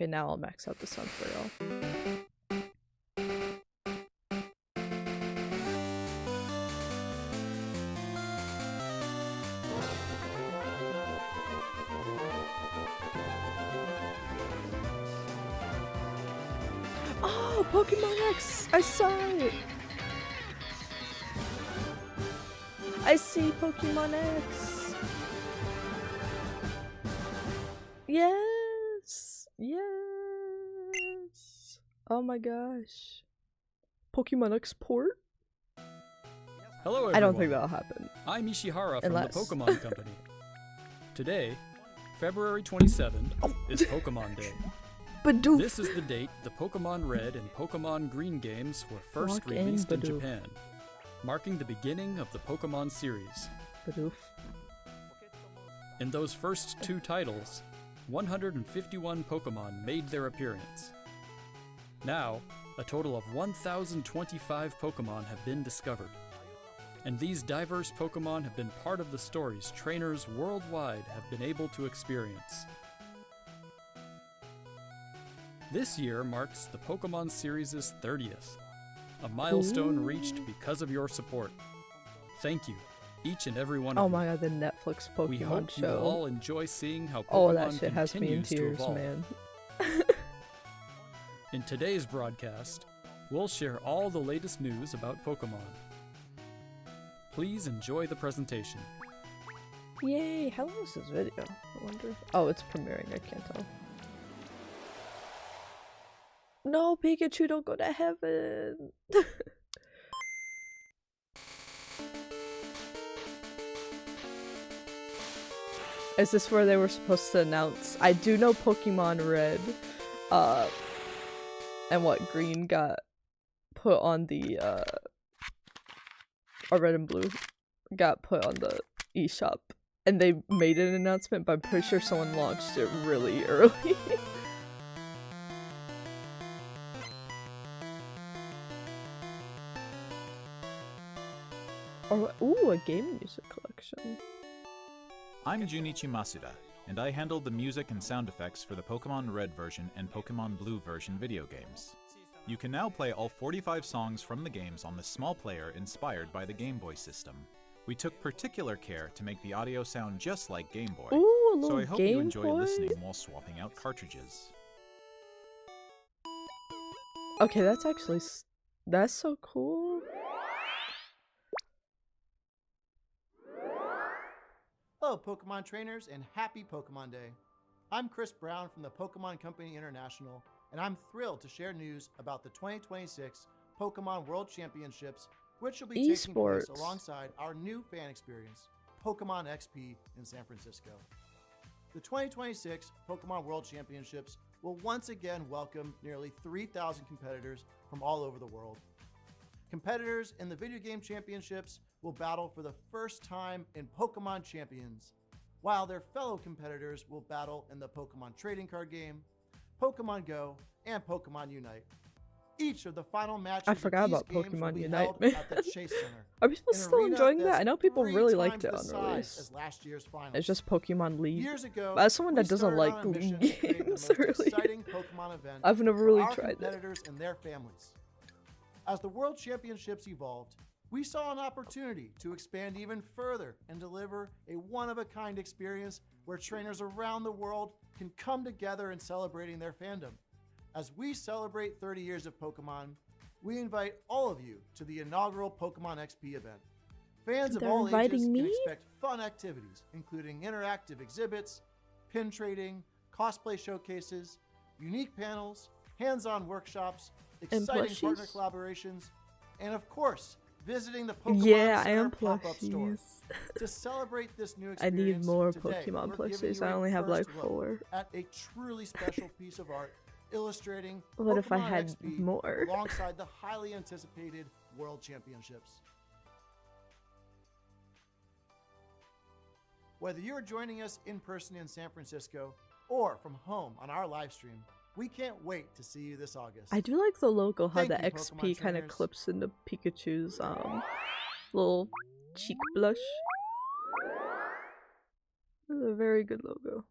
Okay, now I'll max out the sun for y'all. Oh, Pokemon X! I saw it! I see Pokemon X! Yes! Yes! Oh my gosh. Pokemon X port? Hello everyone. I don't think that'll happen. I'm Ishihara from Unless. the Pokémon Company. Today, February 27th, is Pokémon Day. Bidoof! This is the date the Pokémon Red and Pokémon Green games were first Walk in, released in Bidoof. Japan, marking the beginning of the Pokémon series. Bidoof. In those first two titles, 151 Pokémon made their appearance. Now, a total of 1,025 Pokémon have been discovered. And these diverse Pokémon have been part of the stories trainers worldwide have been able to experience. This year marks the Pokémon series' 30th, a milestone reached because of your support. Thank you, each and every one of Oh you. my god, the Netflix We Pokemon hope you will show. all enjoy seeing how Oh, Pokémon that shit has me in continues to tears, evolve. man. In today's broadcast, we'll share all the latest news about Pokémon. Please enjoy the presentation. Yay! How long is this video? I wonder. Oh, it's premiering. I can't tell. No, Pikachu, don't go to heaven. Is this where they were supposed to announce? I do know Pokemon Red, and what Green got put on the or Red and Blue got put on the eShop, and they made an announcement, but I'm pretty sure someone launched it really early. Or ooh, a game music collection. I'm Junichi Masuda, and I handled the music and sound effects for the Pokémon Red version and Pokémon Blue version video games. You can now play all 45 songs from the games on the small player inspired by the Game Boy system. We took particular care to make the audio sound just like Game Boy, Ooh, a little so I hope Game you enjoy Boy. listening while swapping out cartridges. Okay, that's actually that's so cool. Hello Pokemon trainers and happy Pokemon Day. I'm Chris Brown from the Pokemon Company International, and I'm thrilled to share news about the 2026 Pokemon World Championships, which will be taking place Esports. alongside our new fan experience, Pokemon XP in San Francisco. The 2026 Pokemon World Championships will once again welcome nearly 3,000 competitors from all over the world. Competitors in the video game championships will battle for the first time in Pokemon Champions, while their fellow competitors will battle in the Pokemon trading card game, Pokemon Go, and Pokemon Unite. Each of the final matches I forgot of these about games will Pokemon be Unite, held man. at the Chase Center. Are people an still arena enjoying that? that's I know people 3 really liked times it the on size release. as last year's finals. It's just Pokemon League. Years ago, But as someone that we doesn't started like on a mission to create the games, most really, exciting Pokemon event I've never for really our tried that. competitors and their families. As the World Championships evolved, we saw an opportunity to expand even further and deliver a one-of-a-kind experience where trainers around the world can come together in celebrating their fandom. As we celebrate 30 years of Pokemon, we invite all of you to the inaugural Pokemon XP event. Fans of They're all ages inviting can me? expect fun activities, including interactive exhibits, pin trading, cosplay showcases, unique panels, hands-on workshops, And exciting partner plushies? collaborations, and of course, visiting the Pokemon Yeah, I Center am pop-up store. plushies. To celebrate this new I experience, need more today, Pokemon we're giving plushies. you I a only have like first look 4. at a truly special piece of art illustrating What if I Pokemon had XP more? alongside the highly anticipated World Championships. Whether you're joining us in person in San Francisco or from home on our live stream, we can't wait to see you this August. I do like the logo, how Thank the you, XP Pokemon kind of trainers. clips into Pikachu's little cheek blush. It's a very good logo.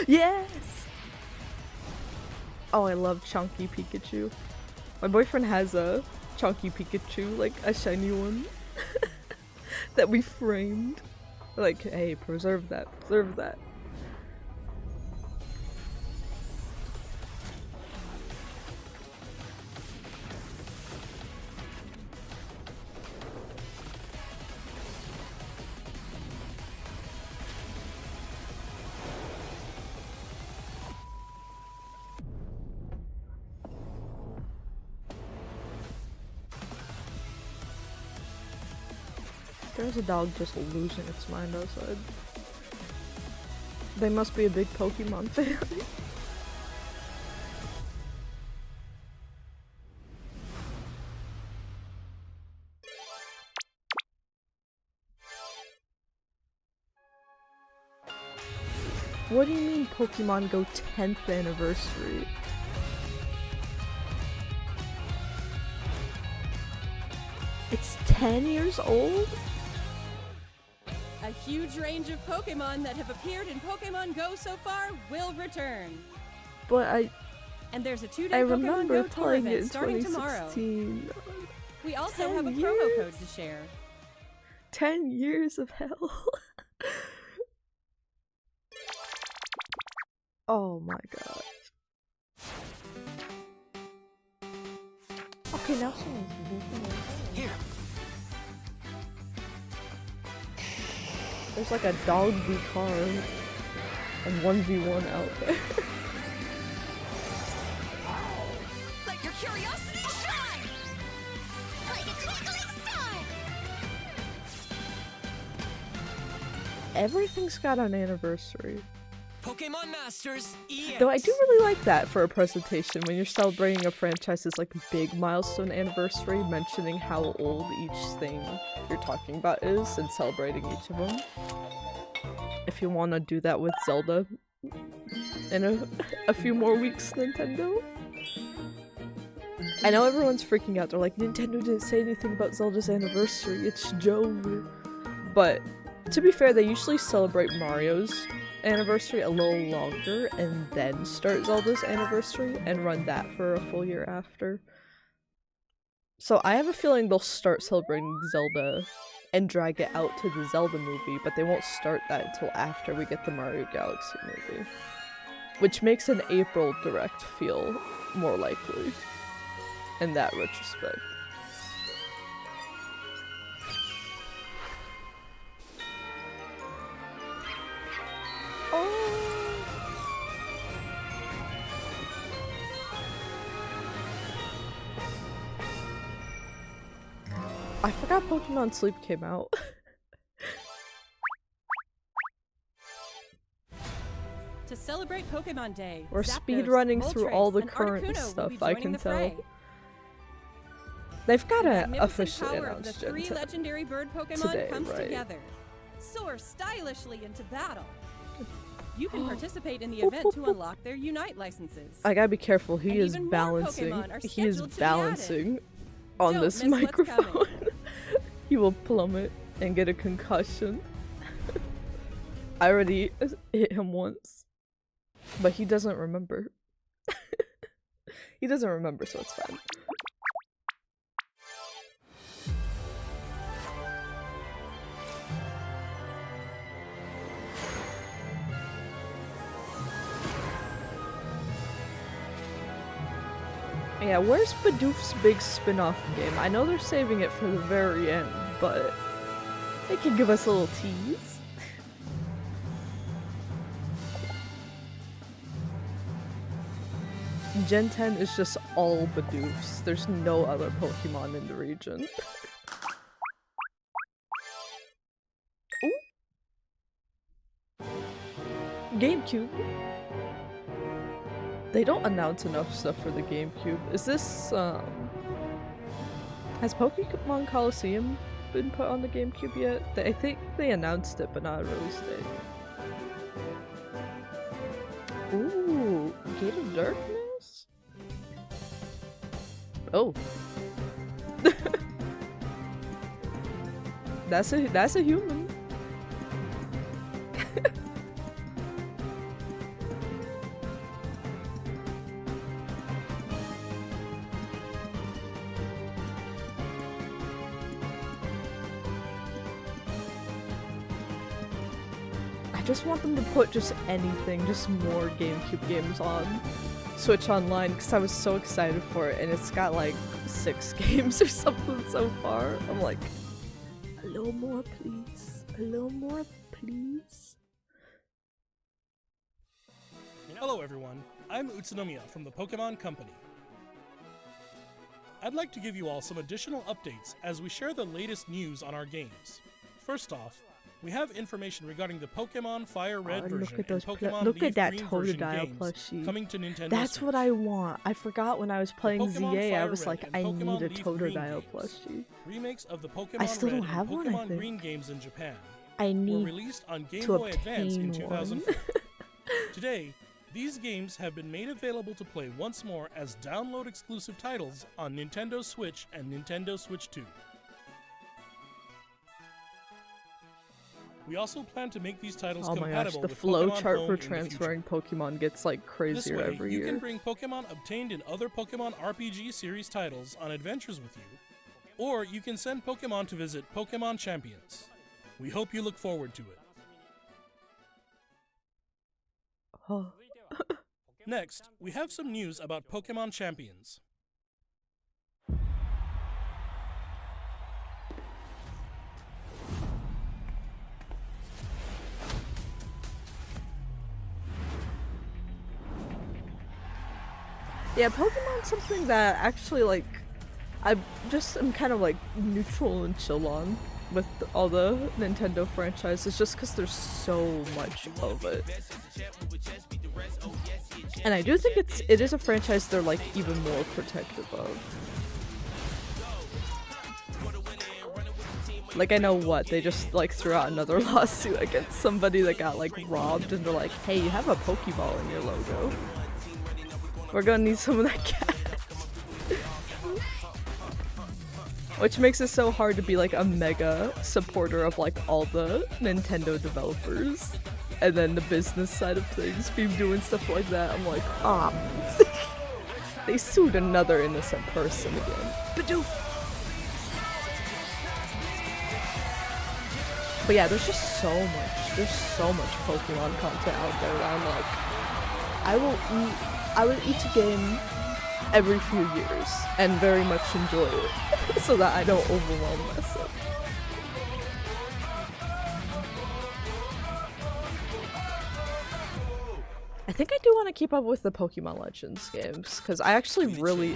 Yes! Oh, I love Chunky Pikachu. My boyfriend has a Chunky Pikachu, like a shiny one, that we framed. Like, hey, preserve that, preserve that. There's a dog just losing its mind outside. They must be a big Pokemon fan. What do you mean Pokemon Go 10th anniversary? It's 10 years old? A huge range of Pokemon that have appeared in Pokemon Go so far will return. But And there's a I two-day Pokemon remember Go tour playing it event in starting tomorrow. 2016. We also 10 have a promo years? code to share. 10 years of hell. Oh my god. Okay, now someone's here. There's like a dog v car and 1v1 out there. Let your curiosity shine! Like a twinkling star! Everything's got an anniversary. Pokemon Masters EX. Though I do really like that for a presentation when you're celebrating a franchise's like big milestone anniversary, mentioning how old each thing you're talking about is and celebrating each of them. If you want to do that with Zelda in a few more weeks, Nintendo. I know everyone's freaking out. They're like, Nintendo didn't say anything about Zelda's anniversary. It's Jove. But to be fair, they usually celebrate Mario's anniversary a little longer and then start Zelda's anniversary and run that for a full year after. So I have a feeling they'll start celebrating Zelda and drag it out to the Zelda movie, but they won't start that until after we get the Mario Galaxy movie. Which makes an April Direct feel more likely in that retrospect. I forgot Pokemon Sleep came out. To celebrate Pokemon Day, We're Zapdos, speedrunning through all the Moltres, and current Articuno will stuff, be I joining can the tell. fray. They've got The to magnificent officially power of the announce Gen three 10 legendary bird Pokemon today, comes right? together. Soar stylishly into battle. You can participate in the event to unlock their Unite licenses. I gotta be careful, he And is even more balancing. Pokemon are He is scheduled to be balancing on Don't this miss what's microphone. coming. He will plummet and get a concussion. I already hit him once. But he doesn't remember. He doesn't remember, so it's fine. Yeah, where's Bidoof's big spin-off game? I know they're saving it for the very end, but they can give us a little tease. Gen 10 is just all Bidoofs. There's no other Pokemon in the region. Ooh. GameCube. They don't announce enough stuff for the GameCube. Is this, has Pokemon Coliseum been put on the GameCube yet? I think they announced it, but not a release date. Ooh, Gate of Darkness? Oh. That's a human. just want them to put just anything, just more GameCube games on Switch Online, because I was so excited for it, and it's got like 6 games or something so far. I'm like, a little more please, a little more please. Hello everyone, I'm Utsunomiya from the Pokémon Company. I'd like to give you all some additional updates as we share the latest news on our games. First off, we have information regarding the Pokémon Fire Red version Look at and those Pokemon look Leaf at that Green version Totodile games plushie. coming to Nintendo That's Switch. what I want. I forgot when I was playing Pokemon ZA, I Fire was Red like, and I Pokemon need a Leaf Green Totodile games. plushie. Remakes of the Pokemon I still Red don't have and one, I Pokemon think. Green games in Japan I were need released on Game to Boy Advance in obtain one. 2004. Today, these games have been made available to play once more as download-exclusive titles on Nintendo Switch and Nintendo Switch 2. We also plan to make these titles Oh my gosh, compatible the with flow Pokemon chart Home for in the future. transferring Pokemon gets like This crazier way, every you year. can bring Pokemon obtained in other Pokemon RPG series titles on adventures with you, or you can send Pokemon to visit Pokemon Champions. We hope you look forward to it. Oh. Next, we have some news about Pokemon Champions. Yeah, Pokemon's something that actually, like, I'm kind of like neutral and chill on with all the Nintendo franchises just because there's so much of it. And I do think it is a franchise they're like even more protective of. Like, I know what, they just like threw out another lawsuit against somebody that got like robbed, and they're like, hey, you have a Pokeball in your logo. We're gonna need some of that cash. Which makes it so hard to be like a mega supporter of like all the Nintendo developers. And then the business side of things, be doing stuff like that, I'm like, ah. They sued another innocent person again. Bidoof! But yeah, there's just so much Pokemon content out there that I'm like, I will eat a game every few years and very much enjoy it so that I don't overwhelm myself. I think I do want to keep up with the Pokemon Legends games because I actually really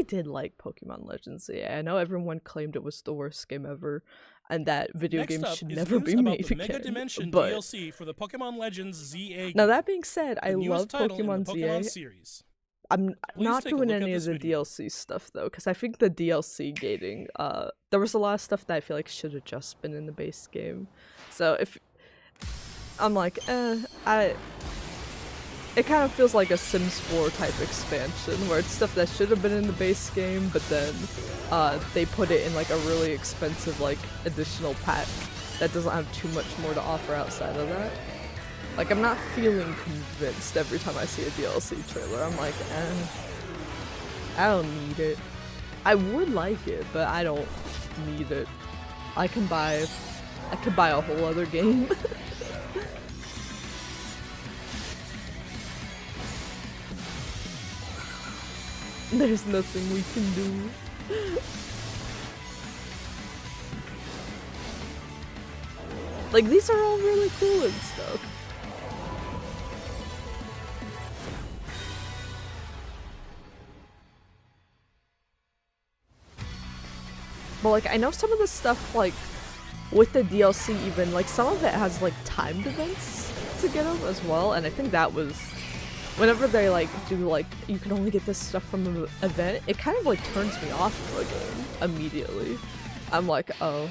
did like Pokemon Legends. Yeah, I know everyone claimed it was the worst game ever and that video Next games up should is never news be about made the Mega again. Dimension But DLC for the Pokemon Legends ZA now game, that being said, I the love newest title in Pokemon the Pokemon ZA. series. I'm not take a doing look at any of this the video. DLC stuff though, because I think the DLC gating, there was a lot of stuff that I feel like should have just been in the base game. So if I'm like, it kind of feels like a Sims 4 type expansion where it's stuff that should have been in the base game, but then they put it in like a really expensive like additional pack that doesn't have too much more to offer outside of that. Like, I'm not feeling convinced every time I see a DLC trailer. I'm like, I don't need it. I would like it, but I don't need it. I could buy a whole other game. There's nothing we can do. Like, these are all really cool and stuff. But like, I know some of the stuff, like, with the DLC even, like, some of it has, like, timed events to get them as well, and I think that was, whenever they, like, do, like, you can only get this stuff from an event, it kind of, like, turns me off of a game immediately. I'm like, oh,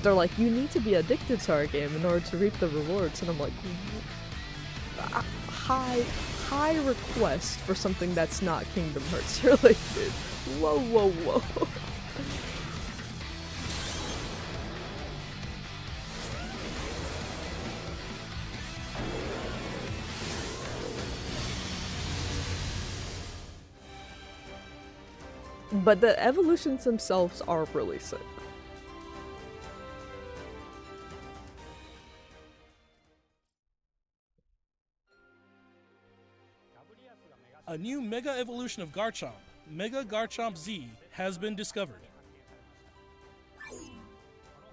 they're like, you need to be addicted to our game in order to reap the rewards, and I'm like, high request for something that's not Kingdom Hearts related. Whoa, whoa, whoa. But the evolutions themselves are really sick. A new Mega Evolution of Garchomp, Mega Garchomp Z, has been discovered.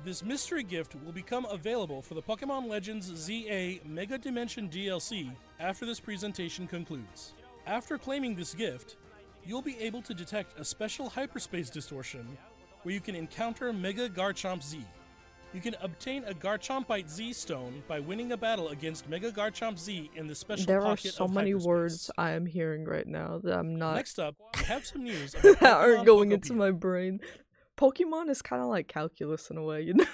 This mystery gift will become available for the Pokemon Legends ZA Mega Dimension DLC after this presentation concludes. After claiming this gift, you'll be able to detect a special hyperspace distortion where you can encounter Mega Garchomp Z. You can obtain a Garchompite Z stone by winning a battle against Mega Garchomp Z in the special There are pocket so of many hyperspace. words I am hearing right now that I'm not Next up, we have some news about that aren't Pokemon going into Pokopia. my brain. Pokemon is kind of like calculus in a way, you know?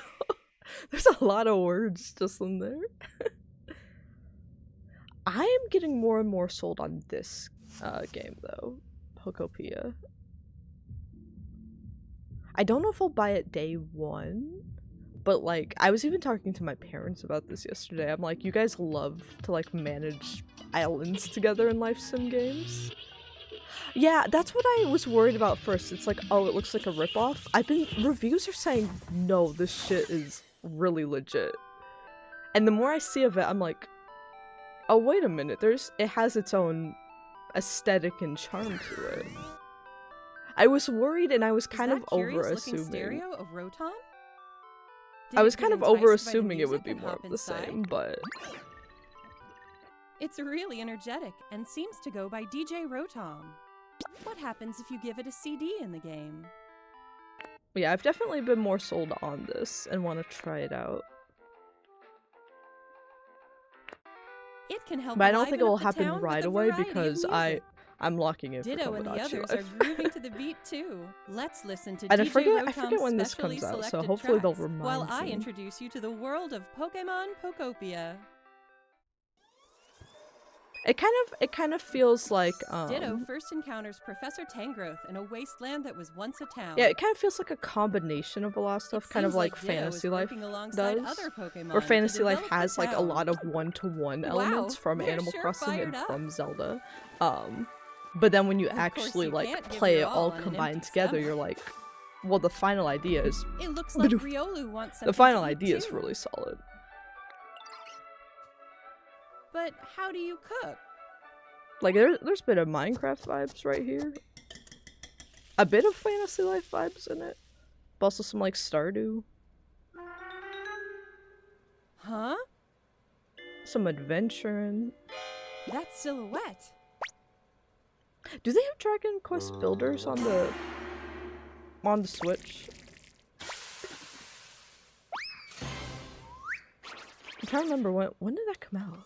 There's a lot of words just in there. I am getting more and more sold on this game though, Pokopia. I don't know if I'll buy it day one, but like I was even talking to my parents about this yesterday. I'm like, you guys love to like manage islands together in life sim games. Yeah, that's what I was worried about first. It's like, oh, it looks like a ripoff. Reviews are saying, no, this shit is really legit. And the more I see of it, I'm like, oh, wait a minute, it has its own aesthetic and charm to it. I was worried and I was kind of over-assuming. Stereo of Rotom? I was kind of over-assuming it would be more of the same, but... It's really energetic and seems to go by DJ Rotom. What happens if you give it a CD in the game? Yeah, I've definitely been more sold on this and want to try it out. It can help. But I don't think it will happen right away because I'm locking in Ditto for and the Tomodachi others Life. are grooving to the beat too. Let's listen to And DJ I forget when this comes out, so hopefully they'll remind while I me. introduce you to the world of Pokemon Pokopia. It kind of feels like Ditto first encounters Professor Tangrowth in a wasteland that was once a town. yeah, it kind of feels like a combination of a lot of stuff, kind of like Ditto is Fantasy Life working alongside does. other Pokemon Where to Fantasy Life develop the has like a town. lot of one-to-one Wow, elements from they're Animal sure Crossing fired and up. from Zelda. But then when you Of course actually you like can't give play your it all all on an combined empty together, stomach. you're like, well, the final idea is It looks like Bidoof. Riolu wants something the final to eat idea is too. really solid. But how do you cook? Like there's a bit of Minecraft vibes right here. A bit of Fantasy Life vibes in it. But also some like Stardew. Huh? Some adventuring. That's Silhouette. Do they have Dragon Quest Builders on the Switch? I'm trying to remember when did that come out?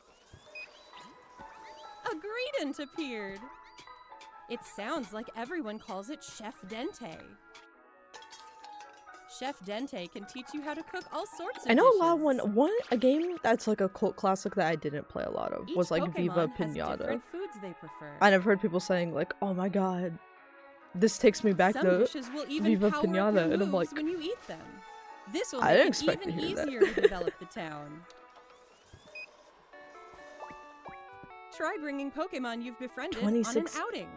A Greedent appeared. It sounds like everyone calls it Chef Dente. Chef Dente can teach you how to cook all sorts of I know dishes. a lot of a game that's like a cult classic that I didn't play a lot of Each was like Pokemon Viva has Pinata. different foods they prefer. And I've heard people saying like, oh my god, this takes me back Some to dishes will even Viva power up Pinata, your and I'm moves like, when you eat them. This will I make didn't it expect to even hear that. easier to develop the town. Try bringing Pokemon you've befriended on an 26 outing.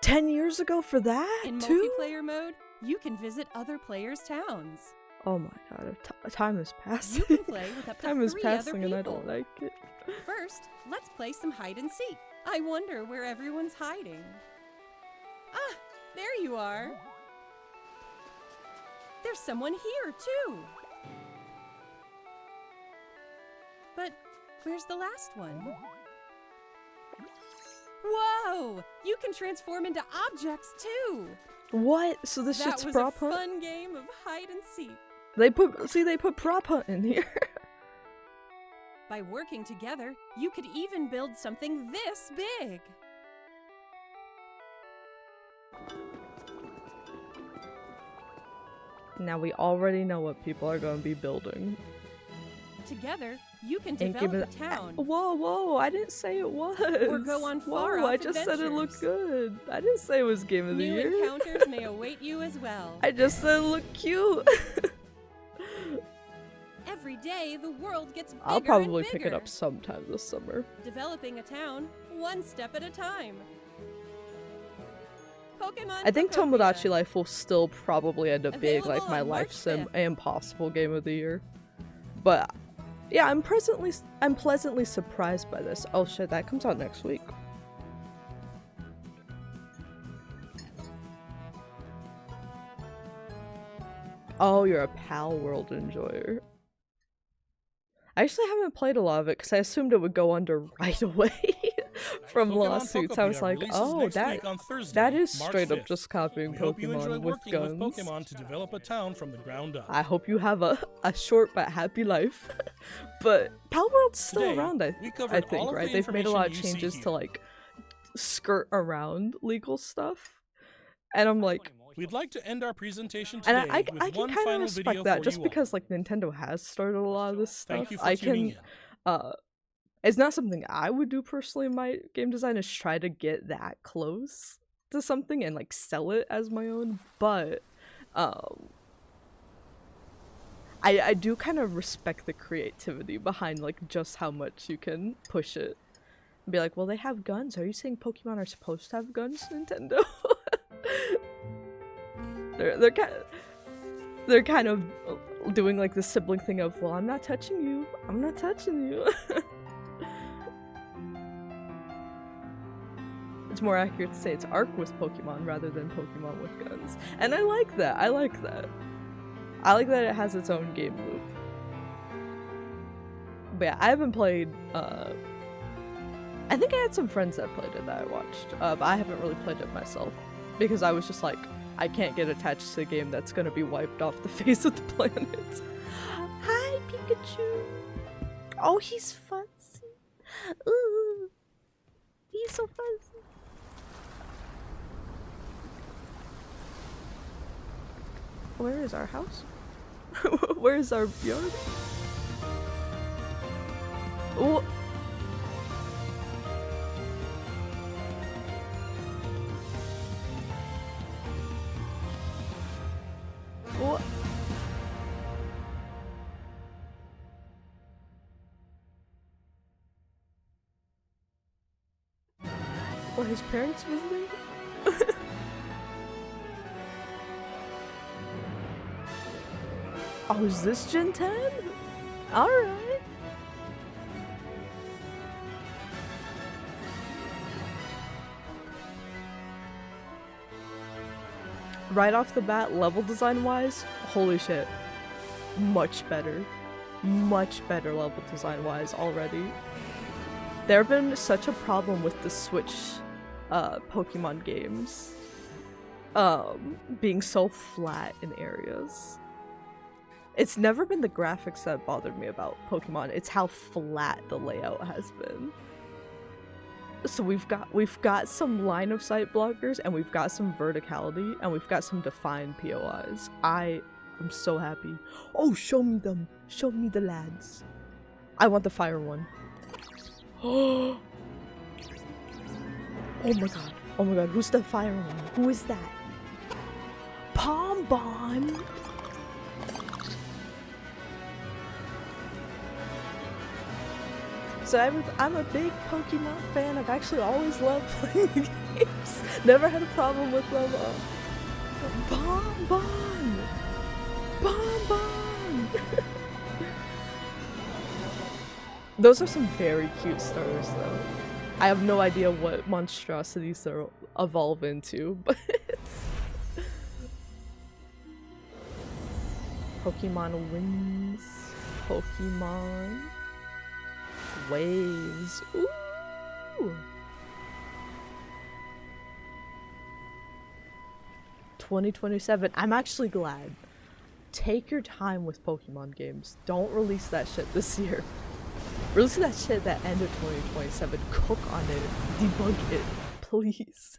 10 years ago for that In too? multiplayer mode, you can visit other players' towns. Oh my god, time is passing. You can play with up to Time is 3 other passing and I don't people. like it. First, let's play some hide and seek. I wonder where everyone's hiding. Ah, there you are. There's someone here, too. But where's the last one? Whoa! You can transform into objects, too. What? So this That shit's was prop a hunt? fun game of hide and seek. They put prop hunt in here. By working together, you could even build something this big. Now we already know what people are going to be building. Together, you can Ain't develop a giving- town. Whoa, I didn't say it was. Or go on far Whoa, I off just said it looked adventures. good. I didn't say it was game of the New year. encounters may await you as well. I just said it looked cute. Every day, the world gets bigger I'll probably and pick it bigger. up sometime this summer. Developing a town, one step at a time. Pokemon I think Pokopia. Tomodachi Life will still probably end up being like Available my on life March sim 5th. impossible game of the year. But yeah, I'm pleasantly surprised by this. Oh shit, that comes out next week. Oh, you're a Pal World enjoyer. I actually haven't played a lot of it because I assumed it would go under right away from Pokemon lawsuits. I was Pokopia like, releases oh, next week on Thursday, that is March straight up 5th. just copying We hope you enjoy Pokemon with working guns. with Pokemon to develop a town from the ground up. I hope you have a short but happy life. But Pal World's still Today, around, we I covered all think, of right? the They've made a lot of information you see changes here. to like skirt around legal stuff. And I'm like, We'd like to end our presentation and today I with can one kind of final respect video that for just you because all. like Nintendo has started a lot of this stuff. Thank you for I tuning can, it's not something I would do personally in my game design, is try to get that close to something and like sell it as my own, but I do kind of respect the creativity behind like just how much you can push it. Be like, well, they have guns. Are you saying Pokemon are supposed to have guns, Nintendo? they're kind of doing like the sibling thing of, well, I'm not touching you. I'm not touching you. It's more accurate to say it's Arc with Pokemon rather than Pokemon with guns. And I like that. I like that. I like that it has its own game loop. But yeah, I haven't played, I think I had some friends that played it that I watched, but I haven't really played it myself. Because I was just like, I can't get attached to a game that's gonna be wiped off the face of the planet. Hi, Pikachu! Oh, he's fuzzy. Ooh. He's so fuzzy. Where is our house? Where is our yard? Oh. Oh. Or his parents visiting? Oh, is this Gen 10? Alright. Right off the bat, level design wise, holy shit. Much better. Much better level design wise already. There have been such a problem with the Switch Pokemon games being so flat in areas. It's never been the graphics that bothered me about Pokemon, it's how flat the layout has been. So we've got some line of sight blockers, and we've got some verticality, and we've got some defined POIs. I am so happy. Oh, show me them. Show me the lads. I want the fire one. Oh my god. Oh my god, who's the fire one? Who is that? Pombon! So I'm a big Pokemon fan. I've actually always loved playing the games. Never had a problem with them. Bonbon! Bonbon! Those are some very cute starters, though. I have no idea what monstrosities they'll evolve into, but Pokemon wins. Pokemon waves. Ooh. 2027. I'm actually glad. Take your time with Pokemon games. Don't release that shit this year. Release that shit at the end of 2027. Cook on it. Debug it. Please.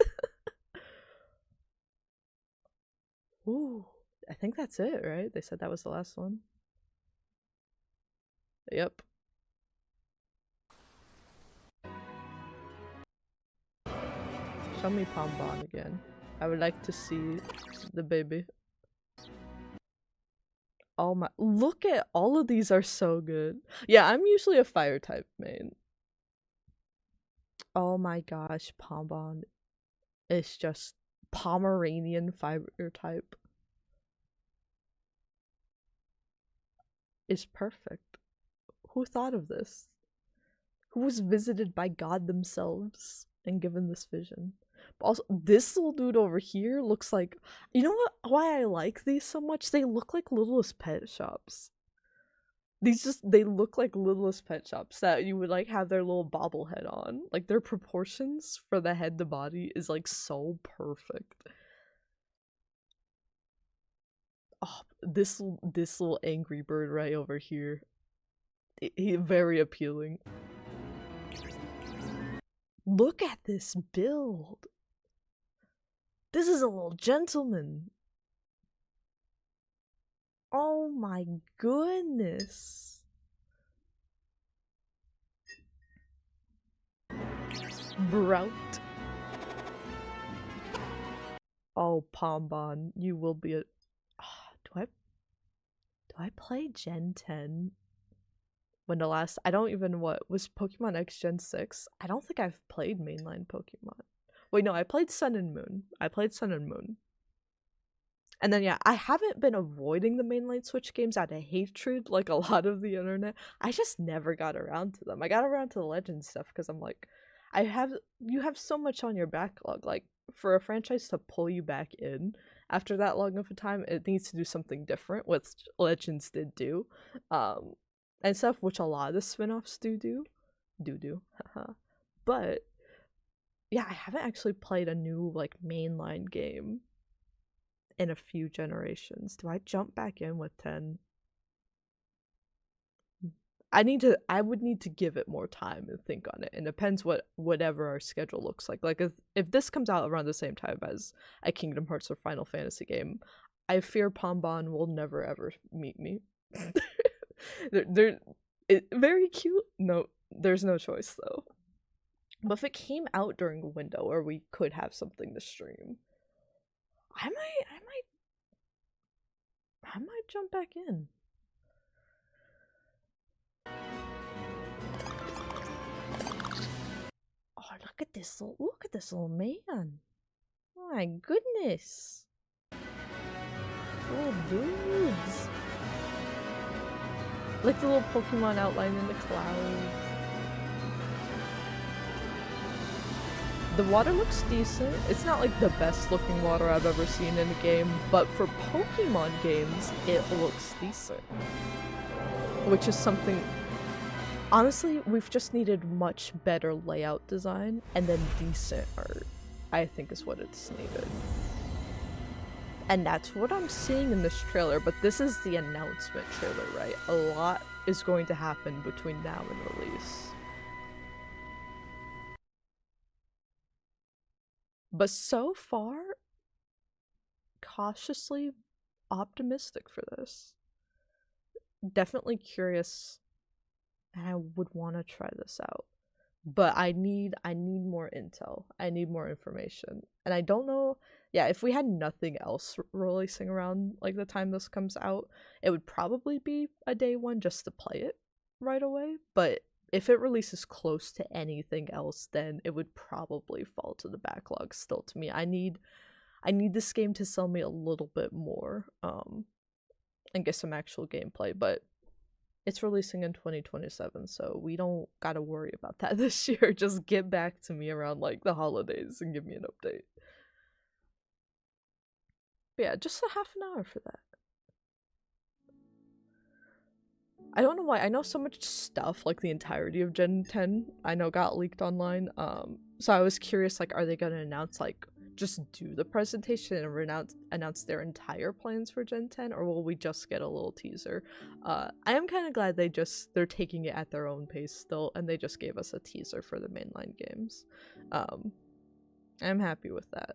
Ooh. I think that's it, right? They said that was the last one. Yep. Show me Pombon again. I would like to see the baby. Oh my, look at all of these are so good. Yeah, I'm usually a fire type main. Oh my gosh, Pombon is just Pomeranian fire type. Is perfect. Who thought of this? Who was visited by God themselves? and given this vision. But also, this little dude over here looks like, you know what? Why I like these so much? They look like Littlest Pet Shops. They look like Littlest Pet Shops that you would like have their little bobblehead on. Like their proportions for the head to body is like so perfect. Oh, this little angry bird right over here. He very appealing. Look at this build. This is a little gentleman. Oh my goodness. Brout. Oh, Pombon, you will be a... do I play Gen 10? When the last... I don't even... What? Was Pokemon X Gen 6? I don't think I've played mainline Pokemon. Wait, no, I played Sun and Moon. And then, yeah, I haven't been avoiding the mainline Switch games out of hatred like a lot of the internet. I just never got around to them. I got around to the Legends stuff because I'm like, you have so much on your backlog. Like, for a franchise to pull you back in after that long of a time, it needs to do something different, which Legends did do. And stuff which a lot of the spin-offs do. But, yeah, I haven't actually played a new, like, mainline game in a few generations. Do I jump back in with 10? I would need to give it more time and think on it. And depends whatever our schedule looks like. Like if this comes out around the same time as a Kingdom Hearts or Final Fantasy game, I fear Pombon will never ever meet me. they're very cute. No, there's no choice though. But if it came out during a window or we could have something to stream, I might jump back in. Oh, look at this little man. Oh my goodness. Little dudes. Like the little Pokemon outline in the clouds. The water looks decent. It's not like the best looking water I've ever seen in a game, but for Pokemon games, it looks decent. Which is something... Honestly, we've just needed much better layout design and then decent art, I think is what it's needed. And that's what I'm seeing in this trailer, but this is the announcement trailer, right? A lot is going to happen between now and release. But so far, cautiously optimistic for this. Definitely curious, and I would want to try this out. But I need more intel. I need more information. And I don't know, yeah, if we had nothing else releasing around like the time this comes out, it would probably be a day one just to play it right away. But if it releases close to anything else, then it would probably fall to the backlog still to me. I need this game to sell me a little bit more, and get some actual gameplay, but it's releasing in 2027, so we don't gotta worry about that this year. Just get back to me around like the holidays and give me an update. But yeah, just a half an hour for that. I don't know why, I know so much stuff, like the entirety of Gen 10, I know got leaked online, so I was curious, like, are they gonna announce, like, just do the presentation and announce their entire plans for Gen 10, or will we just get a little teaser? I am kind of glad they're taking it at their own pace still, and they just gave us a teaser for the mainline games. I'm happy with that.